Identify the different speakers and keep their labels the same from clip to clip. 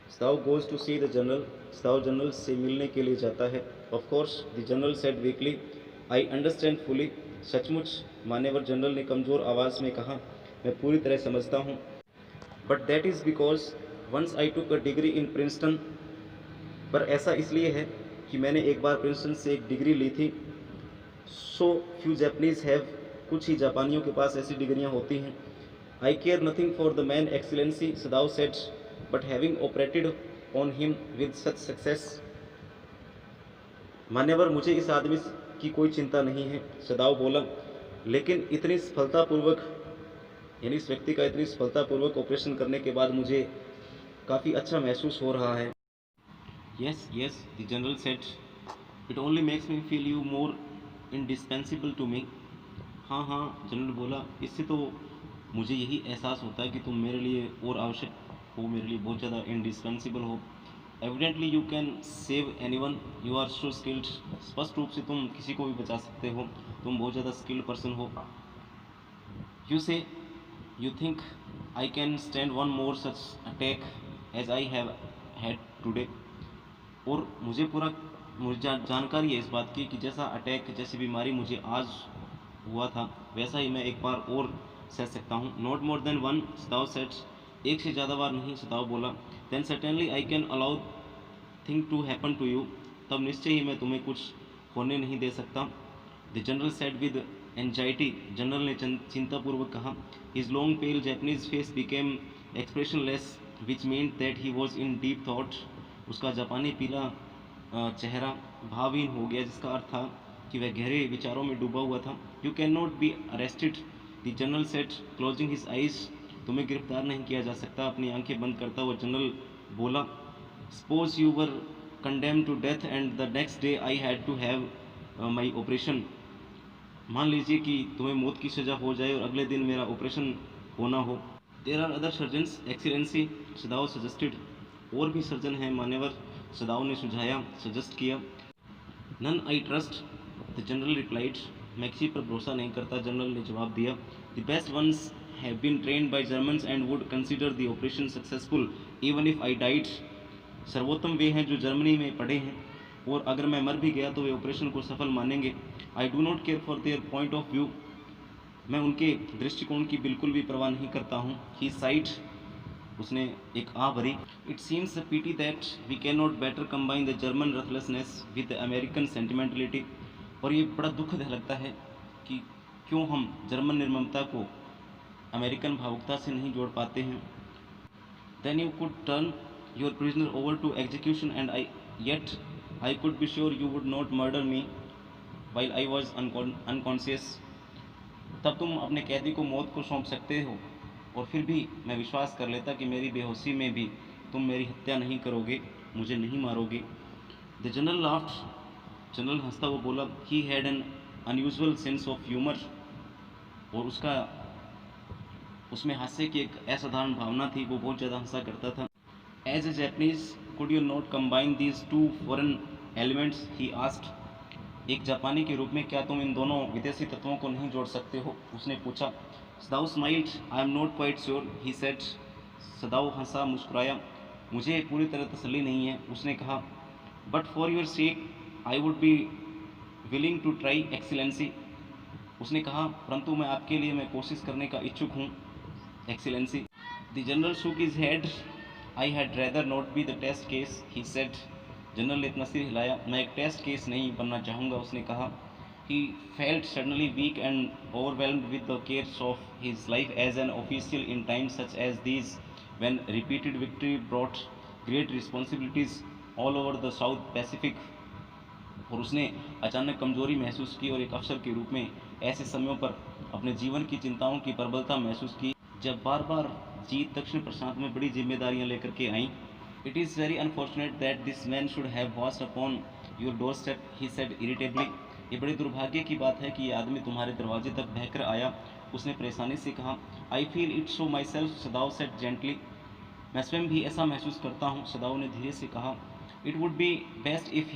Speaker 1: सदाव goes to see the general, Sadao general से मिलने के लिए जाता है। Of course the general said weakly, I understand fully, सचमुच मान्यवर जनरल ने कमज़ोर आवाज़ में कहा, मैं पूरी तरह समझता हूँ। But that is because once I took a degree in Princeton, पर ऐसा इसलिए है कि मैंने एक बार प्रिंसटन से एक डिग्री ली थी। सो फ्यू जापानीज हैव, कुछ ही जापानियों के पास ऐसी डिग्रियां होती हैं। I care nothing for the man excellency, Sadao said, but having operated on him with such success, मान्यवर मुझे इस आदमी की कोई चिंता नहीं है, सदाव बोला, लेकिन इतनी सफलतापूर्वक, यानी इस व्यक्ति का इतनी सफलतापूर्वक ऑपरेशन करने के बाद मुझे काफ़ी अच्छा महसूस हो रहा है। Yes yes, the general said, it only makes me feel you more indispensable to me. हाँ हाँ, जनरल बोला, इससे तो मुझे यही एहसास होता है कि तुम मेरे लिए और आवश्यक हो, मेरे लिए बहुत ज़्यादा इंडिस्पेंसिबल हो। Evidently you can save anyone, you are so skilled, स्पष्ट रूप से तुम किसी को भी बचा सकते हो, तुम बहुत ज़्यादा स्किल्ड पर्सन हो। You say, you think I can stand one more such attack as I have had today, और मुझे जानकारी है इस बात की कि जैसा अटैक, जैसी बीमारी मुझे आज हुआ था, वैसा ही मैं एक बार और सह सकता हूँ। Not more than one, Sadao said, एक से ज़्यादा बार नहीं, सदाव बोला। Then certainly I can allow thing to happen to you, तब निश्चय ही मैं तुम्हें कुछ होने नहीं दे सकता। The general said with anxiety, general ने चिंतापूर्वक कहा। His long pale Japanese face became expressionless, which mean that he was in deep thought, उसका जापानी पीला चेहरा भावहीन हो गया, जिसका अर्थ था कि वह गहरे विचारों में डूबा हुआ था। You can not be arrested, the general set closing his eyes, तुम्हें गिरफ्तार नहीं किया जा सकता, अपनी आंखें बंद करता हुआ जनरल बोला। Suppose you were condemned to death and the next day I had to have my operation, मान लीजिए कि तुम्हें मौत की सज़ा हो जाए और अगले दिन मेरा ऑपरेशन होना हो। There are other surgeons excellency, Sadao suggested, और भी सर्जन हैं मान्यवर, सदाव ने सुझाया, सजेस्ट किया। None I trust, the general replied, मैं किसी पर भरोसा नहीं करता, जनरल ने जवाब दिया। The best ones have been trained by Germans and would consider the operation successful even if I died, सर्वोत्तम वे हैं जो जर्मनी में पढ़े हैं, और अगर मैं मर भी गया तो वे ऑपरेशन को सफल मानेंगे। I do not care for their point of view, मैं उनके दृष्टिकोण की बिल्कुल भी परवाह नहीं करता हूँ। ही साइड, उसने एक आ भरी। It seems a pity that we can not better combine the German ruthlessness with the American sentimentality, और ये बड़ा दुख लगता है कि क्यों हम जर्मन निर्ममता को अमेरिकन भावुकता से नहीं जोड़ पाते हैं। Then you could turn your prisoner over to execution and yet I could be sure you would not murder me while I was unconscious, तब तुम अपने कैदी को मौत को सौंप सकते हो, और फिर भी मैं विश्वास कर लेता कि मेरी बेहोशी में भी तुम मेरी हत्या नहीं करोगे, मुझे नहीं मारोगे। द जनरल लाफ्ट, जनरल हंसता हुआ बोला। He had an unusual sense of humour, और उसमें हास्य की एक असाधारण भावना थी, वो बहुत ज़्यादा हंसा करता था। As a Japanese could you not combine these two foreign elements, he asked, एक जापानी के रूप में क्या तुम इन दोनों विदेशी तत्वों को नहीं जोड़ सकते हो, उसने पूछा। Sadao smiled, I am not quite sure, he said, Sadao हंसा, मुस्कुराया, मुझे पूरी तरह तसल्ली नहीं है, उसने कहा। But for your sake I would be willing to try excellency, उसने कहा, परंतु मैं कोशिश करने का इच्छुक हूँ, excellency. The general shook his head, I had rather not be the test case, he said, general ने इतना सिर हिलाया, मैं एक टेस्ट केस नहीं बनना चाहूँगा, उसने कहा। He felt suddenly weak and overwhelmed with the cares of his life as an official in times such as these when repeated victory brought great responsibilities all over the South Pacific, और उसने अचानक कमजोरी महसूस की और एक अफसर के रूप में ऐसे समयों पर अपने जीवन की चिंताओं की प्रबलता महसूस की जब बार बार जीत दक्षिण प्रशांत में बड़ी जिम्मेदारियां लेकर के आईं। It is very unfortunate that this man should have washed up on your doorstep, he said irritably, ये बड़ी दुर्भाग्य की बात है कि ये आदमी तुम्हारे दरवाजे तक बहकर आया, उसने परेशानी से कहा। I feel it so my self, सदाव said gently, मैं स्वयं भी ऐसा महसूस करता हूँ, सदाव ने धीरे से कहा। It would be best if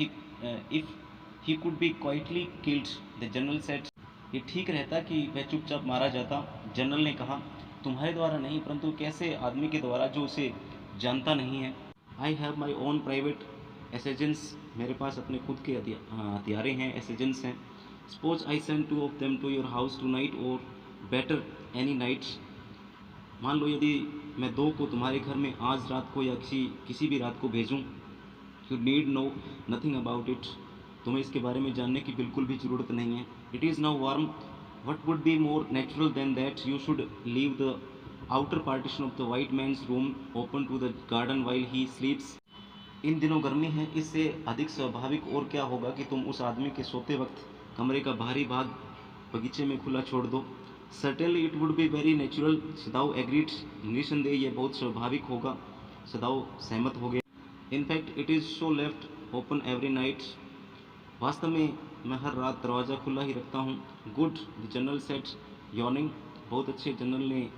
Speaker 1: he could be quietly killed, the general said, ये ठीक रहता कि वह चुपचाप मारा जाता, जनरल ने कहा। तुम्हारे द्वारा नहीं, परंतु कैसे आदमी के द्वारा जो उसे जानता नहीं है। I have my own private assassins, मेरे पास अपने खुद के हथियारे हैं, एसेजेंट्स हैं। Suppose I send 2 of them to your house tonight or better any nights, मान लो यदि मैं 2 को तुम्हारे घर में आज रात को या किसी भी रात को भेजूं, you need know nothing about it, तुम्हें इसके बारे में जानने की बिल्कुल भी ज़रूरत नहीं है। It is now warm, what would be more natural than that you should leave the outer partition of the white man's room open to the garden while he sleeps. इन दिनों गर्मी है, इससे अधिक स्वाभाविक और क्या होगा कि तुम उस आदमी के सोते वक्त कमरे का बाहरी भाग बगीचे में खुला छोड़ दो। Certainly it would be very natural, Sadao agreed, निसंदेह यह बहुत स्वाभाविक होगा, सदाओ सहमत हो गया। In fact it is so left open every night, वास्तव में मैं हर रात दरवाज़ा खुला ही रखता हूँ। Good, the general said yawning, बहुत अच्छे, जनरल ने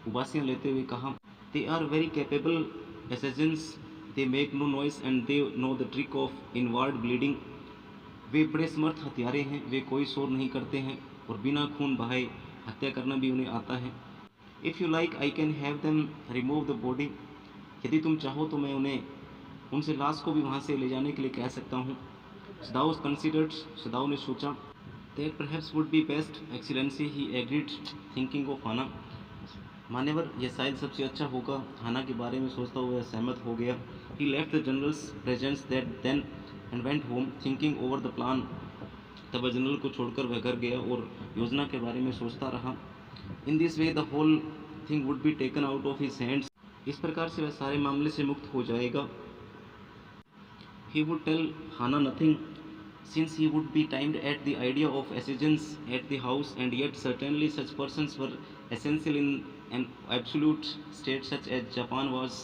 Speaker 1: उबासियाँ लेते हुए कहा। They are very capable assassins, they make no noise and they know the trick of inward bleeding, वे बड़े समर्थ हथियारे हैं, वे कोई शोर नहीं करते हैं और बिना खून बहाए हत्या करना भी उन्हें आता है। If you like I can have them remove the body, यदि तुम चाहो तो मैं उनसे लाश को भी वहाँ से ले जाने के लिए कह सकता हूँ। सदाओ कंसिडर्ड, सदाओ ने सोचा। That perhaps would be best excellency, he agreed thinking of Hana, मान्यवर यह शायद सबसे अच्छा होगा, हाना के बारे में सोचता हुआ सहमत हो गया। He left the general's presence that then and went home thinking over the plan, तब वह जनरल को छोड़कर वह घर गया और योजना के बारे में सोचता रहा। In this way the whole thing would be taken out of his hands, इस प्रकार से वह सारे मामले से मुक्त हो जाएगा। He would tell Hannah nothing, since he would be timed at the idea of assassins at the house, and yet certainly such persons were essential in an absolute state such as Japan was.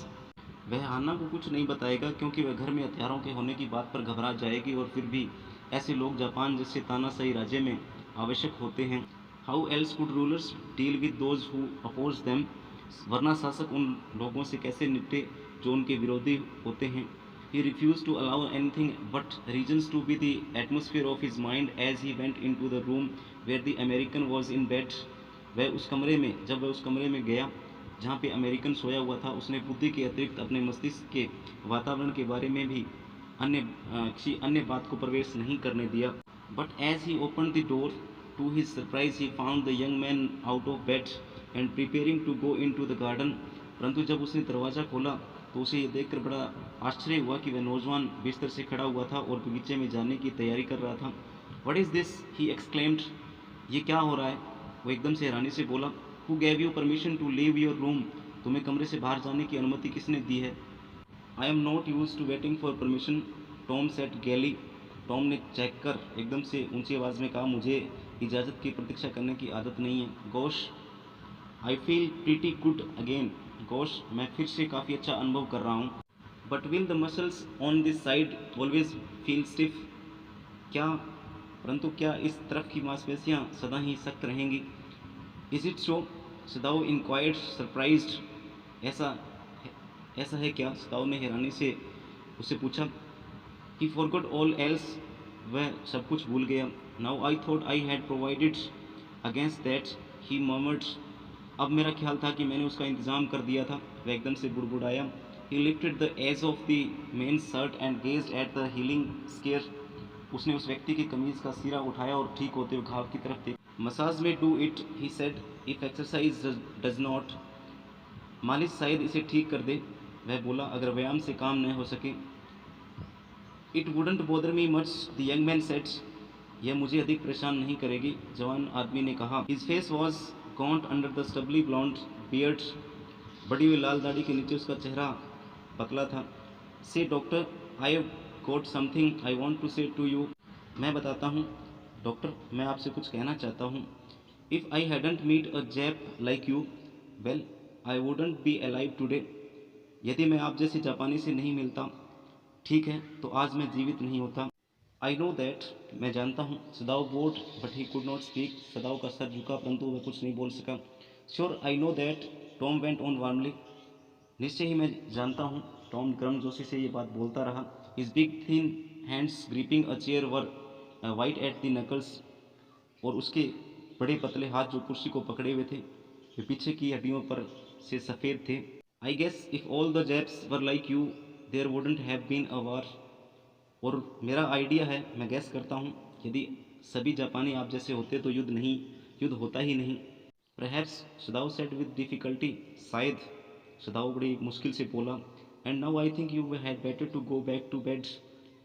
Speaker 1: वह हाना को कुछ नहीं बताएगा क्योंकि वह घर में हथियारों के होने की बात पर घबरा जाएगी, और फिर भी ऐसे लोग जापान जैसे तानाशाही राज्य में आवश्यक होते हैं। How else could rulers deal with those who oppose them, वरना शासक उन लोगों से कैसे निपटे जो उनके विरोधी होते हैं। He refused to allow anything but reasons to be the atmosphere of his mind as he went into the room where the American was in bed. जब वह उस कमरे में गया जहाँ पे अमेरिकन सोया हुआ था, उसने बुद्धि के अतिरिक्त अपने मस्तिष्क के वातावरण के बारे में भी किसी अन्य बात को प्रवेश नहीं करने दिया। But as he opened the door, to his surprise he found the young man out of bed and preparing to go into the garden. परंतु जब उसने दरवाज़ा खोला तो उसे ये देखकर बड़ा आश्चर्य हुआ कि वह नौजवान बिस्तर से खड़ा हुआ था और बगीचे में जाने की तैयारी कर रहा था। What is this, he exclaimed, ये क्या हो रहा है, वो एकदम से हैरानी से बोला। Who gave you permission to leave your room, तुम्हें कमरे से बाहर जाने की अनुमति किसने दी है। I am not use to waiting for permission, Tom said gaily, Tom ने चेक कर एकदम से ऊंची आवाज़ में कहा, मुझे इजाज़त की प्रतीक्षा करने की आदत नहीं है। Gosh, I feel pretty good again, gosh मैं फिर से काफ़ी अच्छा अनुभव कर रहा हूँ। But will the muscles on this side always feel stiff, परंतु क्या इस तरफ की मांसपेशियाँ सदा ही सख्त रहेंगी। Is it so, Sadao inquired surprised, ऐसा है क्या, सदाओ ने हैरानी से उससे पूछा। ही फॉरगॉट ऑल एल्स, वह सब कुछ भूल गया। Now I thought I had provided against that, he murmured, अब मेरा ख्याल था कि मैंने उसका इंतज़ाम कर दिया था, वह एकदम से बुड़बुड़ाया। He lifted the edge of the man's shirt and gazed at the healing scar, उसने उस व्यक्ति की कमीज़ का सिरा उठाया और ठीक होते हुए घाव की तरफ देखा। मसाज में do it, he said, if exercise does not, मालिश शायद इसे ठीक कर दे, वह बोला, अगर व्यायाम से काम न हो सके। It wouldn't bother me much, the young man said, यह मुझे अधिक परेशान नहीं करेगी, जवान आदमी ने कहा। His face was gaunt under the stubbly blond beard, बड़ी हुई लाल दाढ़ी के नीचे उसका चेहरा पतला था। Say doctor, I have got something I want to say to you, मैं बताता हूँ डॉक्टर, मैं आपसे कुछ कहना चाहता हूँ। If I hadn't meet a Jap like you, well I wouldn't be alive today, यदि मैं आप जैसे जापानी से नहीं मिलता, ठीक है, तो आज मैं जीवित नहीं होता। आई नो दैट, मैं जानता हूँ। Sadao bowed but he could not speak, Sadao का सर झुका परंतु वह कुछ नहीं बोल सका। Sure I know that, Tom went on warmly, निश्चय ही मैं जानता हूँ, टॉम गर्मजोशी से ये बात बोलता रहा। His big thin hands gripping a chair were white at the knuckles, और उसके बड़े पतले हाथ जो कुर्सी को पकड़े हुए थे वे पीछे की हड्डियों पर से सफ़ेद थे। I guess if all the Japs were like you, there wouldn't have been a war. और मेरा आइडिया है, मैं गैस करता हूँ, यदि सभी जापानी आप जैसे होते तो युद्ध होता ही नहीं। Perhaps, Sadao said with difficulty, शायद, सदाओ बड़ी मुश्किल से बोला। And now I think you had better to go back to bed।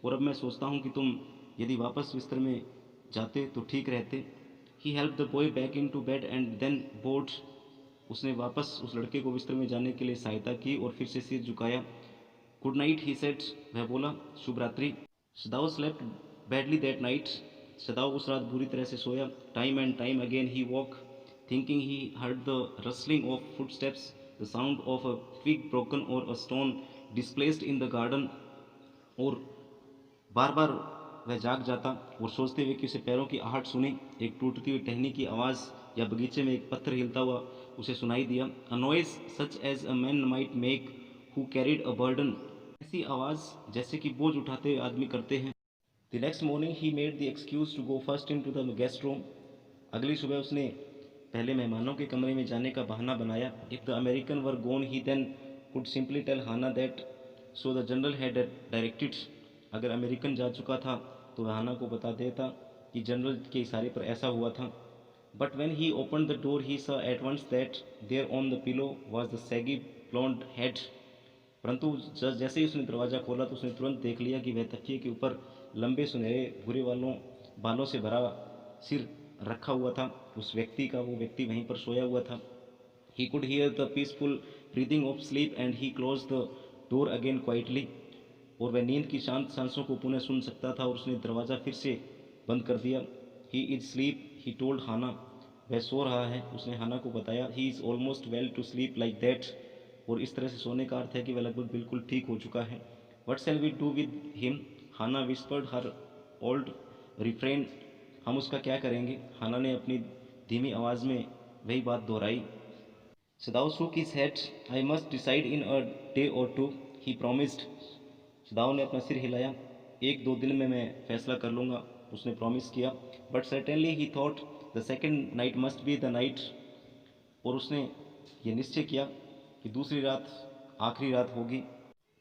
Speaker 1: और अब मैं सोचता हूँ कि तुम यदि वापस बिस्तर में जाते तो ठीक रहते। He helped the boy back into bed and then bowed। उसने वापस उस लड़के को बिस्तर में जाने के लिए सहायता की और फिर से सिर झुकाया। गुड नाइट ही सेड, वह बोला, शुभ रात्रि। Sadao slept badly that night. Sadao उस रात बुरी तरह से सोया। Time and time again he woke, thinking he heard the rustling of footsteps, the sound of a twig broken or a stone displaced in the garden. और बार बार वह जाग जाता और सोचते हुए कि उसे पैरों की आहट सुनी, एक टूटती हुई टहनी की आवाज़ या बगीचे में एक पत्थर हिलता हुआ उसे सुनाई दिया। A noise such as a man might make who carried a burden. ऐसी आवाज़ जैसे कि बोझ उठाते हुए आदमी करते हैं। The next morning he made the excuse to go first into the guest room. अगली सुबह उसने पहले मेहमानों के कमरे में जाने का बहाना बनाया। If the American were gone he then could simply tell Hana that so the general had directed. अगर अमेरिकन जा चुका था तो वह हाना को बता देता कि जनरल के इशारे पर ऐसा हुआ था। But when he open the door he saw at once that there on the pillow was the shaggy blond head. परंतु जैसे ही उसने दरवाज़ा खोला तो उसने तुरंत देख लिया कि वह तकिए के ऊपर लंबे सुनहरे भूरे बालों से भरा सिर रखा हुआ था। उस व्यक्ति का वो व्यक्ति वहीं पर सोया हुआ था। He could hear the peaceful breathing of sleep and he close the door again quietly. और वह नींद की शांत सांसों को पुनः सुन सकता था और उसने दरवाज़ा फिर से बंद कर दिया। He is sleep he told Hana, वह सो रहा है, उसने हाना को बताया। He is almost well to sleep like that. और इस तरह से सोने का अर्थ है कि वह लगभग बिल्कुल ठीक हो चुका है। What shall we do with him, Hana whispered her old refrain. हम उसका क्या करेंगे, हाना ने अपनी धीमी आवाज़ में वही बात दोहराई। सदाओ shook his head, I must decide in a day or two, he promised। सदाओ ने अपना सिर हिलाया, एक दो दिन में मैं फैसला कर लूँगा, उसने प्रॉमिस किया। But certainly he thought the second night must be the night. और उसने ये निश्चय किया कि दूसरी रात आखिरी रात होगी।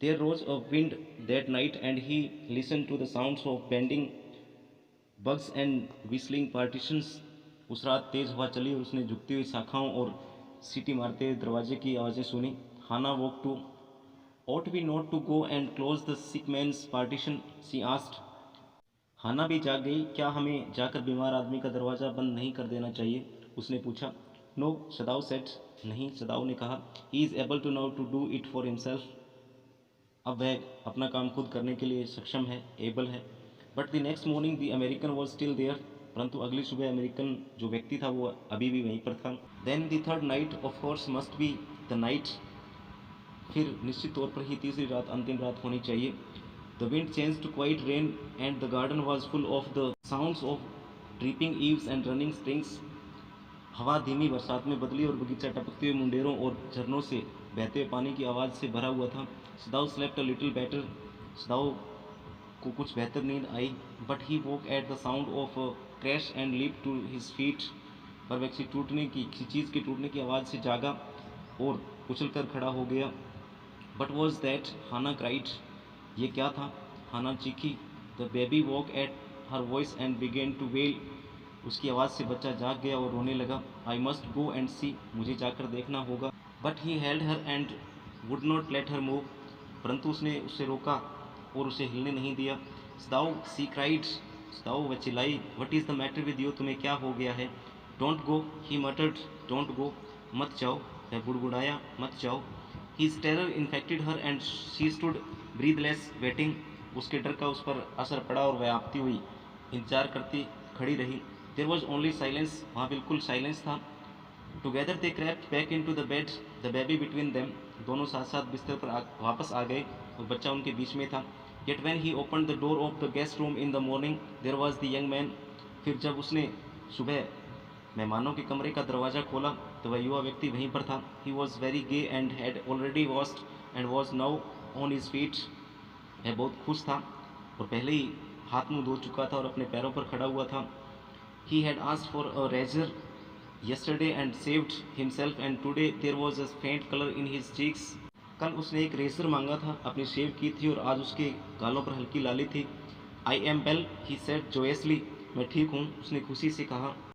Speaker 1: There rose a wind that night and he listen to the sounds of bending boughs and whistling partitions. उस रात तेज़ हवा चली और उसने झुकती हुई शाखाओं और सीटी मारते हुए दरवाजे की आवाज़ें सुनी। Hana woke too ought we not to go and close the sick man's partition, she asked। हाना भी जाग गई, क्या हमें जाकर बीमार आदमी का दरवाज़ा बंद नहीं कर देना चाहिए, उसने पूछा। नो, सदाओ सेड, नहीं, सदाओ ने कहा। He is able to now to do it for himself. अब वह अपना काम खुद करने के लिए सक्षम है, एबल है। But the next morning the American was still there. परंतु अगली सुबह अमेरिकन जो व्यक्ति था वो अभी भी वहीं पर था। Then the third night of course must be the night. फिर निश्चित तौर पर ही तीसरी रात अंतिम रात होनी चाहिए। The wind change to quiet rain and the garden was full of the sounds of dripping eaves and running springs. हवा धीमी बरसात में बदली और बगीचा टपकते हुए मुंडेरों और झरनों से बहते हुए पानी की आवाज़ से भरा हुआ था। Sadao slept a little better. Sadao को कुछ बेहतर नींद आई। But he woke at the sound of crash and leap to his feet. पर वह किसी चीज़ के टूटने की आवाज़ से जागा और उछल कर खड़ा हो गया। But was that, Hana cried, ये क्या था, हाना चीखी। The baby woke at her voice and began to wail. उसकी आवाज़ से बच्चा जाग गया और रोने लगा। आई मस्ट गो एंड सी, मुझे जाकर देखना होगा। But he held her and would not let her move. परंतु उसने उसे रोका और उसे हिलने नहीं दिया। सदाओ, सी क्राइड, सदाओ, वह चिल्लाई। What is the matter with you, तुम्हें क्या हो गया है। Don't go, he मटर्ड। Don't go, मत जाओ, वह बुड़बुड़ाया, मत जाओ। His terror infected her and she stood breathless waiting। उसके डर का उस पर असर पड़ा और वह आपती हुई इंतजार करती खड़ी रही। There was only silence, वहाँ बिल्कुल साइलेंस था। Together they crept back into the bed, the baby between them। दोनों साथ साथ बिस्तर पर वापस आ गए और बच्चा उनके बीच में था। Yet when he opened the door of the guest room in the morning, there was the young man। फिर जब उसने सुबह मेहमानों के कमरे का दरवाज़ा खोला तो वह युवा व्यक्ति वहीं पर था। He was very gay and had already washed and was now on his feet. वह बहुत खुश था और पहले ही हाथ मुंह धो चुका था और अपने पैरों पर खड़ा हुआ था। He had asked for a razor yesterday and saved himself and today there was a faint color in his cheeks। कल उसने एक रेसर मांगा था, अपनी शेव की थी और आज उसके गालों पर हल्की लाली थी। I am well, he said joyously. मैं ठीक हूँ, उसने खुशी से कहा।